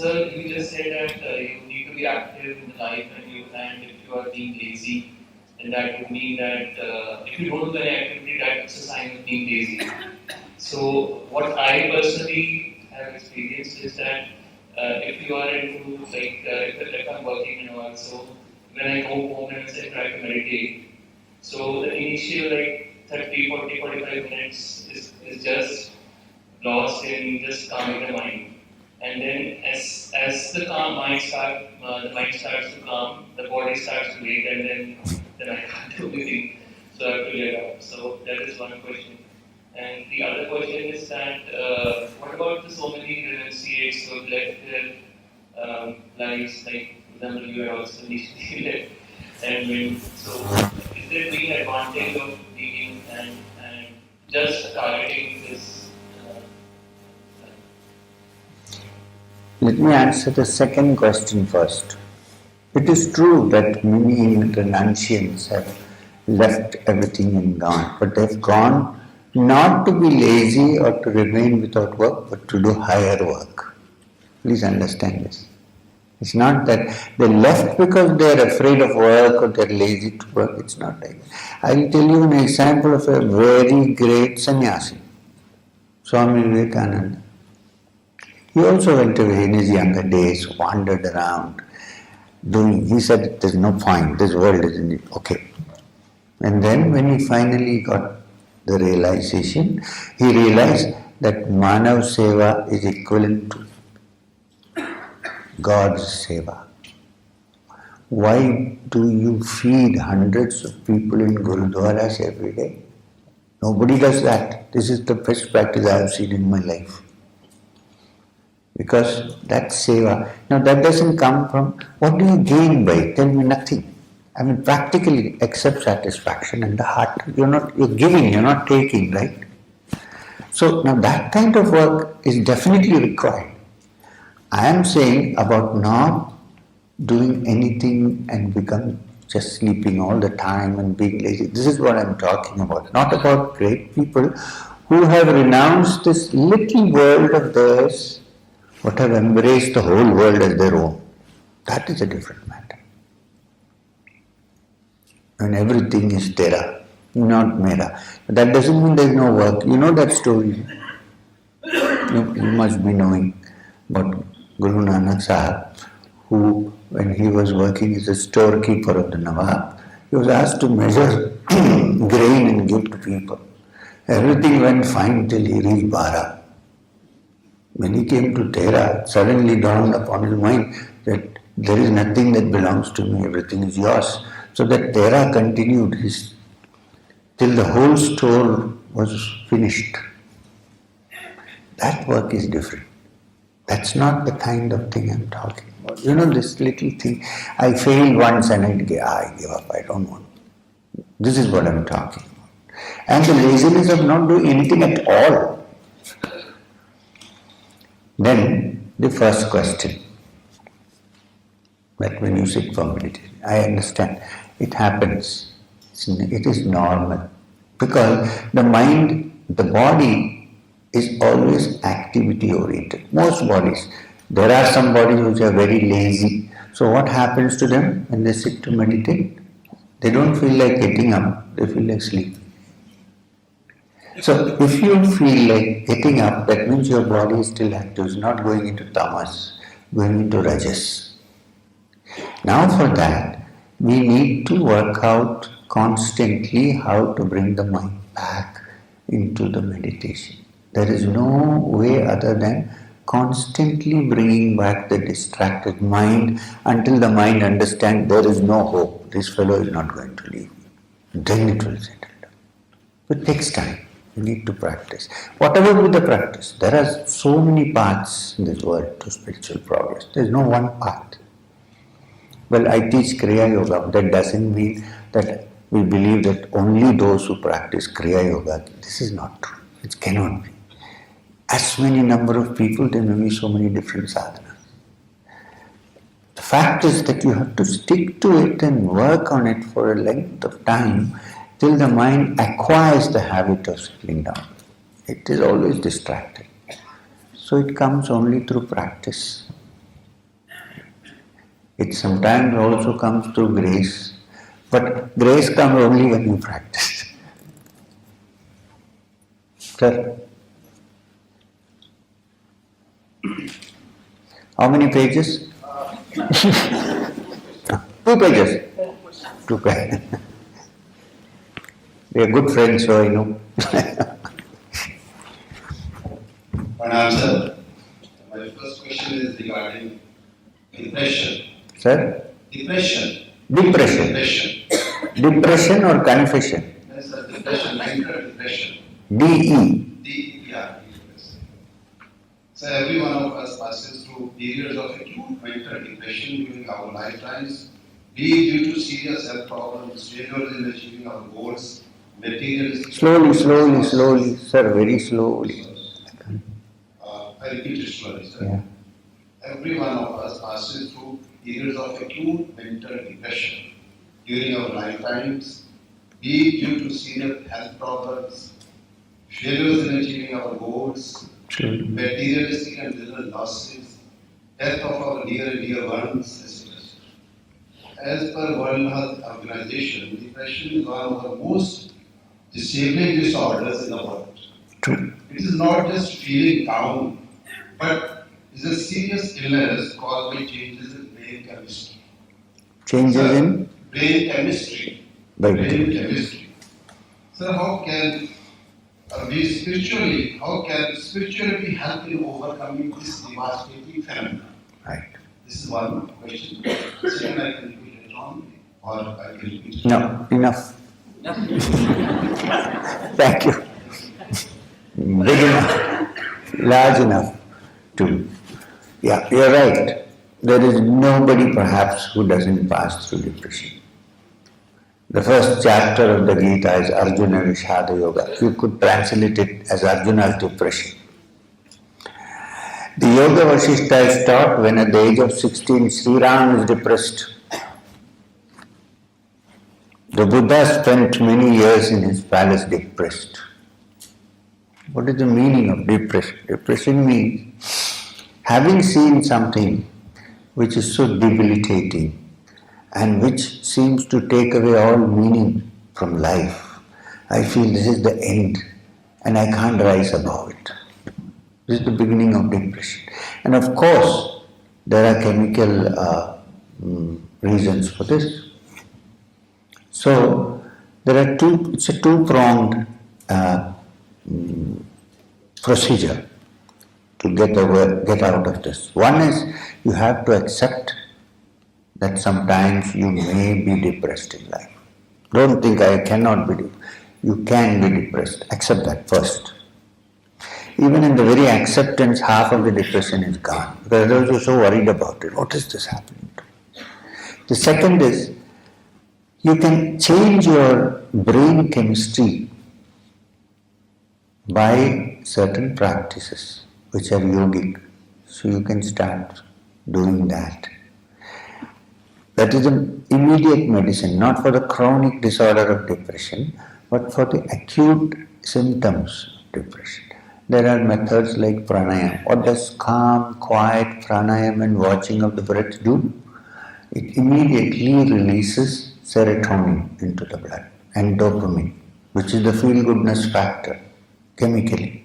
sir, you just said that you need to be active in the life, and if you are being lazy, then that would mean that if you don't do any activity, that's a sign of being lazy. So what I personally have experienced is that if you are into if I'm working and all, so when I go home and I try to meditate, so the initial 30, 40, 45 minutes is just lost in just calming the mind. And then as the mind starts to calm, the body starts to wake, and then I can't do anything. So I have to let up. So that is one question. And the other question is that what about the so many renunciates who have left their lives, like for example you are also initially left, and so is there being an advantage of being and just targeting this? Let me answer the second question first. It is true that many renunciants have left everything and gone, but they've gone not to be lazy or to remain without work, but to do higher work. Please understand this. It's not that they left because they're afraid of work or they're lazy to work. It's not like that. I'll tell you an example of a very great sannyasi, Swami Vivekananda. He also went away in his younger days, wandered around, he said, there's no point, this world isn't okay. And then when he finally got the realization, he realized that Manav Seva is equivalent to God's Seva. Why do you feed hundreds of people in Gurudwaras every day? Nobody does that. This is the best practice I have seen in my life. Because that's seva. Now that doesn't come from, what do you gain by it? Tell me nothing. I mean practically except satisfaction in the heart. You're giving, you're not taking, right? So now that kind of work is definitely required. I am saying about not doing anything and become just sleeping all the time and being lazy. This is what I'm talking about. Not about great people who have renounced this little world of theirs, but have embraced the whole world as their own. That is a different matter. And everything is Tera, not Mera. But that doesn't mean there is no work. You know that story. You must be knowing about Guru Nanak Sahib, who, when he was working as a storekeeper of the Nawab, he was asked to measure grain and give to people. Everything went fine till he reached Bara. When he came to Tera, it suddenly dawned upon his mind that there is nothing that belongs to me, everything is yours. So that Tera continued till the whole store was finished. That work is different. That's not the kind of thing I'm talking about. This little thing, I failed once and I give up, I don't want. This is what I'm talking about. And the laziness of not doing anything at all. Then the first question, that when you sit for meditation, I understand, it happens, it is normal. Because the mind, the body is always activity oriented. Most bodies, there are some bodies which are very lazy. So what happens to them when they sit to meditate? They don't feel like getting up, they feel like sleeping. So if you feel like getting up, that means your body is still active, it's not going into tamas, going into rajas. Now for that, we need to work out constantly how to bring the mind back into the meditation. There is no way other than constantly bringing back the distracted mind until the mind understands there is no hope, this fellow is not going to leave. Then it will settle down. But it takes time. You need to practice. Whatever be the practice, there are so many paths in this world to spiritual progress. There is no one path. Well, I teach Kriya Yoga. That doesn't mean that we believe that only those who practice Kriya Yoga. This is not true. It cannot be. As many number of people, there may be so many different sadhanas. The fact is that you have to stick to it and work on it for a length of time till the mind acquires the habit of settling down. It is always distracted. So it comes only through practice. It sometimes also comes through grace, but grace comes only when you practice. Sir, how many pages? 2 pages. 2 pages. We are good friends, so I know. One answer. My first question is regarding depression. Sir? Depression. Depression. Depression. Depression or confession? Yes, sir. Depression. Mental depression. D-E. Yeah. So every one of us passes through periods of acute mental depression during our lifetimes, be it due to serious health problems, failures in achieving our goals, materialistic. Slowly, sir, very slowly. I repeat it slowly, sir. Yeah. Every one of us passes through periods of acute mental depression during our lifetimes, be it due to serious health problems, failures in achieving our goals, materialistic and business losses, death of our near and dear ones, etc. As per World Health Organization, depression is one of the most disabling disorders in the world. True. It is not just feeling down, but is a serious illness caused by changes in brain chemistry. Changes in? Brain chemistry. Brain chemistry. So how can spirituality help in overcoming this devastating phenomenon? Right. This is one question. Second, I can repeat it on, or I can repeat it. No, enough. Thank you. Big enough, large enough to. Yeah, you're right. There is nobody perhaps who doesn't pass through depression. The first chapter of the Gita is Arjuna Vishada Yoga. You could translate it as Arjuna's depression. The Yoga Vasishtha is taught when at the age of 16 Sri Ram is depressed. The Buddha spent many years in his palace depressed. What is the meaning of depression? Depression means having seen something which is so debilitating and which seems to take away all meaning from life. I feel this is the end and I can't rise above it. This is the beginning of depression. And of course, there are chemical reasons for this. So, it's a two-pronged procedure to get out of this. One is you have to accept that sometimes you may be depressed in life. Don't think I cannot be depressed. You can be depressed. Accept that first. Even in the very acceptance, half of the depression is gone. Because otherwise you're so worried about it. What is this happening to me? The second is, you can change your brain chemistry by certain practices which are yogic. So you can start doing that. That is an immediate medicine, not for the chronic disorder of depression, but for the acute symptoms of depression. There are methods like pranayama. What does calm, quiet pranayama and watching of the breath do? It immediately releases serotonin into the blood and dopamine, which is the feel-goodness factor, chemically.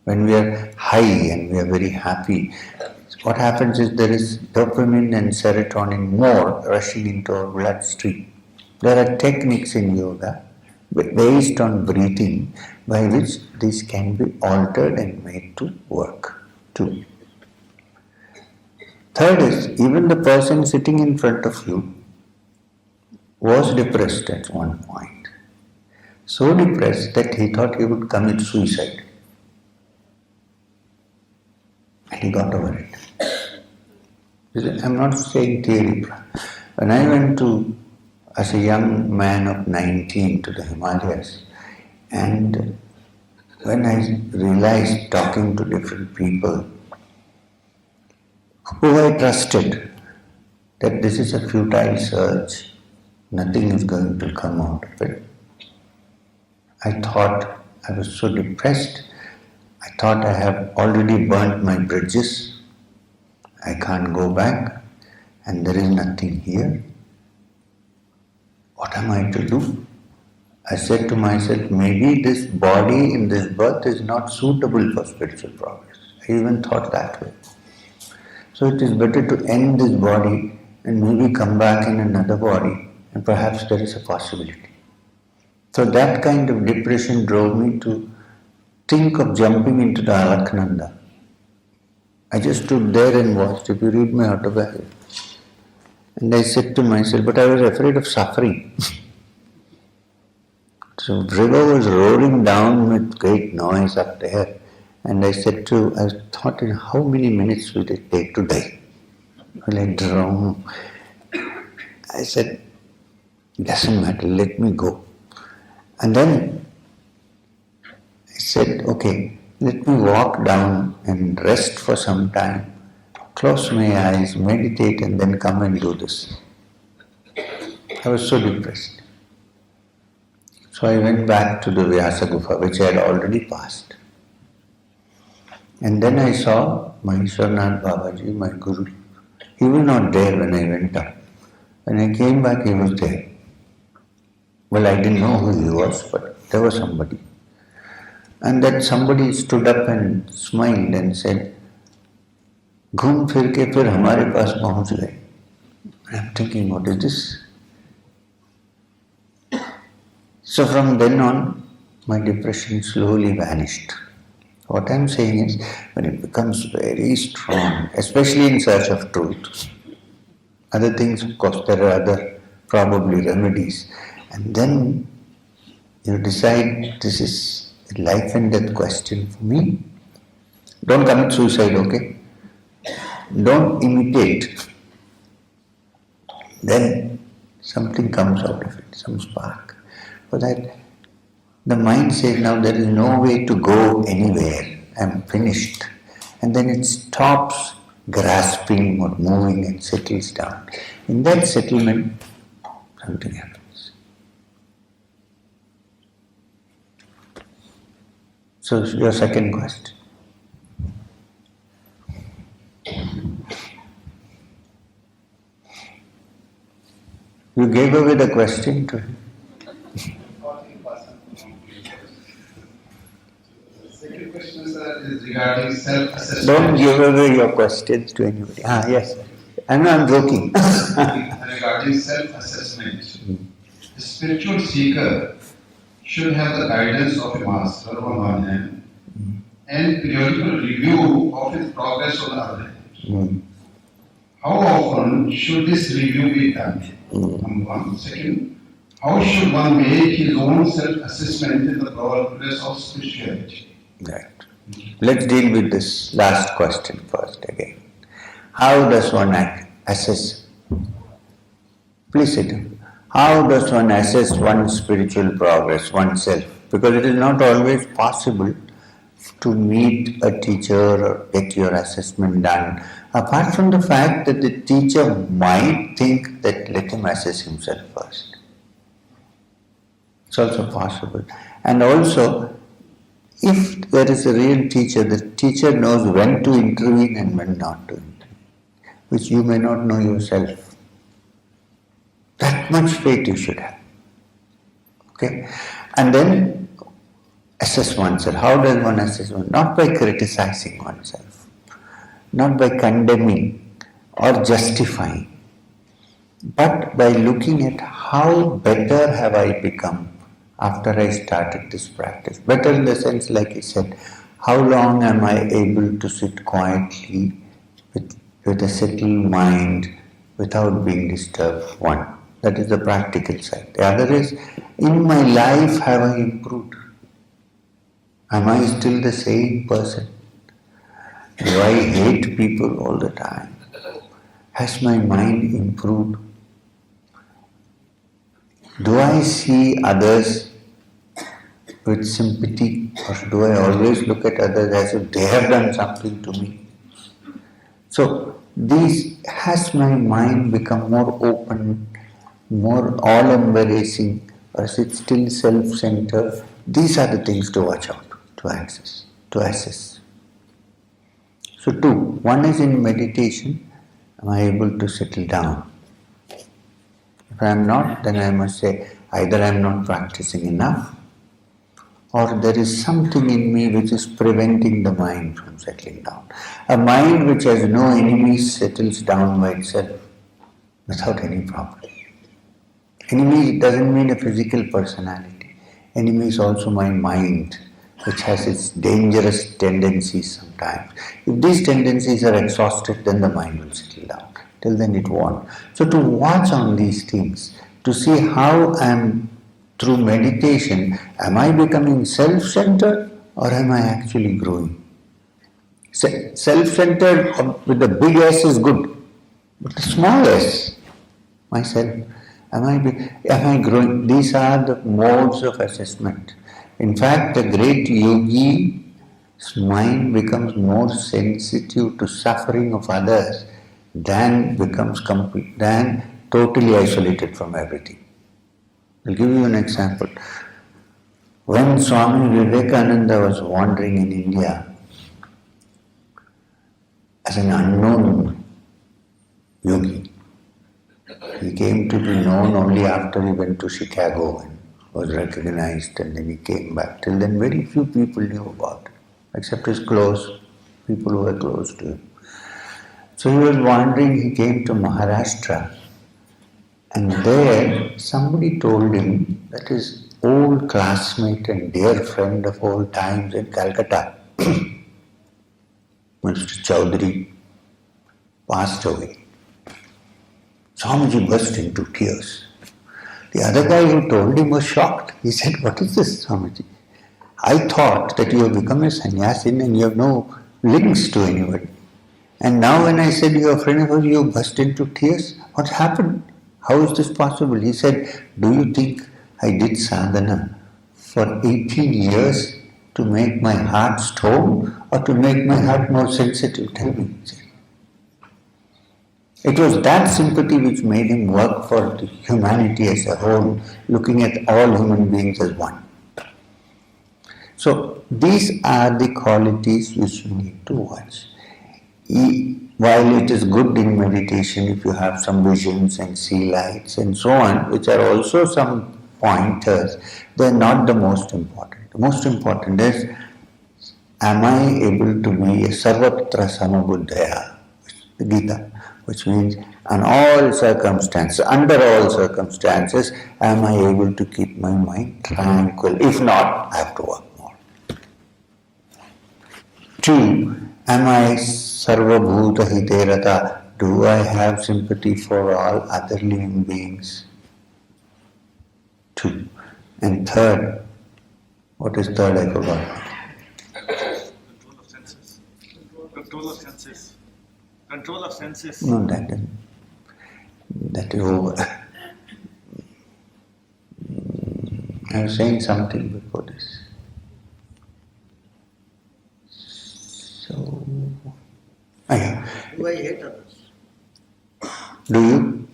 When we are high and we are very happy, what happens is there is dopamine and serotonin more rushing into our bloodstream. There are techniques in yoga based on breathing by which this can be altered and made to work too. Third is, even the person sitting in front of you was depressed at one point. So depressed that he thought he would commit suicide. And he got over it. I'm not saying theory. When I went as a young man of 19 to the Himalayas, and when I realized talking to different people who I trusted that this is a futile search, nothing is going to come out of it. I thought I was so depressed. I thought I have already burnt my bridges. I can't go back. and there is nothing here, what am I to do? I said to myself, maybe this body in this birth is not suitable for spiritual progress. I even thought that way. So it is better to end this body and maybe come back in another body, and perhaps there is a possibility. So that kind of depression drove me to think of jumping into the Alaknanda. I just stood there and watched. If you read my autobiography, and I said to myself, but I was afraid of suffering. So the river was roaring down with great noise up there, and I thought, how many minutes will it take to die? Will I drown? I said, it doesn't matter, let me go. And then I said, okay, let me walk down and rest for some time, close my eyes, meditate, and then come and do this. I was so depressed. So I went back to the Vyasa Gufa, which I had already passed. And then I saw Maheshwarnath Babaji, my Guru. He was not there when I went up. When I came back, he was there. Well, I didn't know who he was, but there was somebody. And then somebody stood up and smiled and said, "Ghum fir ke fir hamare paas pahunch gaye." I'm thinking, what is this? So from then on, my depression slowly vanished. What I'm saying is, when it becomes very strong, especially in search of truth, other things, of course, there are other probably remedies, and then you decide this is a life and death question for me. Don't commit suicide, okay? Don't imitate. Then something comes out of it, some spark. For that, the mind says, now there is no way to go anywhere, I'm finished. And then it stops grasping or moving and settles down. In that settlement, something happens. So your second question. You gave away the question to him. Second question, sir, is regarding self-assessment. Don't give away your questions to anybody. Yes. I'm joking. Regarding self-assessment, the spiritual seeker should have the guidance of a master on one hand and periodical review of his progress on the other hand. How often should this review be done? Number one. Second, how should one make his own self-assessment in the progress of spirituality? Right. Let's deal with this last question first again. How does one assess? Please sit down. How does one assess one's spiritual progress, oneself? Because it is not always possible to meet a teacher or get your assessment done, apart from the fact that the teacher might think that let him assess himself first. It's also possible. And also, if there is a real teacher, the teacher knows when to intervene and when not to intervene, which you may not know yourself. That much faith you should have. Okay? And then assess oneself. How does one assess oneself? Not by criticizing oneself, not by condemning or justifying, but by looking at how better have I become after I started this practice. Better in the sense, like I said, how long am I able to sit quietly with a settled mind without being disturbed? One. That is the practical side. The other is, in my life have I improved? Am I still the same person? Do I hate people all the time? Has my mind improved? Do I see others with sympathy, or do I always look at others as if they have done something to me? So, has my mind become more open, more all-embracing, or is it still self-centered? These are the things to watch out, to assess. So two, one is in meditation, Am I able to settle down? If I am not, then I must say either I am not practicing enough, or there is something in me which is preventing the mind from settling down. A mind which has no enemies settles down by itself without any problem. Enemy doesn't mean a physical personality. Enemy is also my mind, which has its dangerous tendencies sometimes. If these tendencies are exhausted, then the mind will settle down. Till then it won't. So to watch on these things, to see how I am, through meditation, am I becoming self-centered or am I actually growing? Self-centered with the big S is good, but the small s, myself, am I growing? These are the modes of assessment. In fact, the great yogi's mind becomes more sensitive to suffering of others than totally isolated from everything. I'll give you an example. When Swami Vivekananda was wandering in India as an unknown yogi, he came to be known only after he went to Chicago and was recognized, and then he came back. Till then very few people knew about him, except his close people who were close to him. So he was wandering, he came to Maharashtra, and there somebody told him that his old classmate and dear friend of old times in Calcutta, Mr. Chaudhary, passed away. Swamiji burst into tears. The other guy who told him was shocked. He said, "What is this, Swamiji? I thought that you have become a sannyasin and you have no links to anybody. And now when I said you are a friend of yours, you burst into tears. What happened? How is this possible?" He said, "Do you think I did sadhana for 18 years to make my heart stone or to make my heart more sensitive? Tell me." It was that sympathy which made him work for humanity as a whole, looking at all human beings as one. So these are the qualities which you need to watch. While it is good in meditation if you have some visions and see lights and so on, which are also some pointers, they are not the most important. The most important is, am I able to be a sarvatra samabuddhaya, the Gita, which means on all circumstances, under all circumstances, am I able to keep my mind tranquil? If not, I have to work more. 2, am I sarvabhuta hiterata? Do I have sympathy for all other living beings? 2. And 3rd, what is 3rd? I forgot. Control of senses. Control of senses. Control of senses. No, that is over. I was saying something before this. So, yeah. Do I hate others? Do you?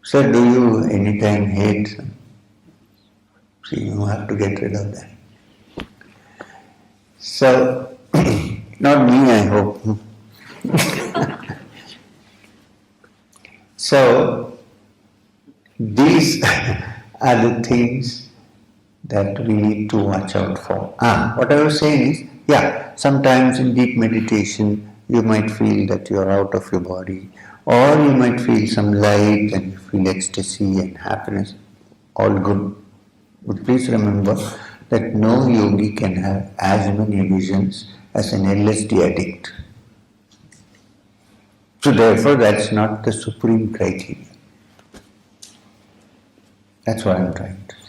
Sir, do you anytime hate? See, you have to get rid of that. So, not me, I hope. So, these are the things that we need to watch out for. What I was saying is, sometimes in deep meditation you might feel that you are out of your body, or you might feel some light and you feel ecstasy and happiness, all good. But please remember that no yogi can have as many visions as an LSD addict. So therefore that's not the supreme criteria. That's what I'm trying to say.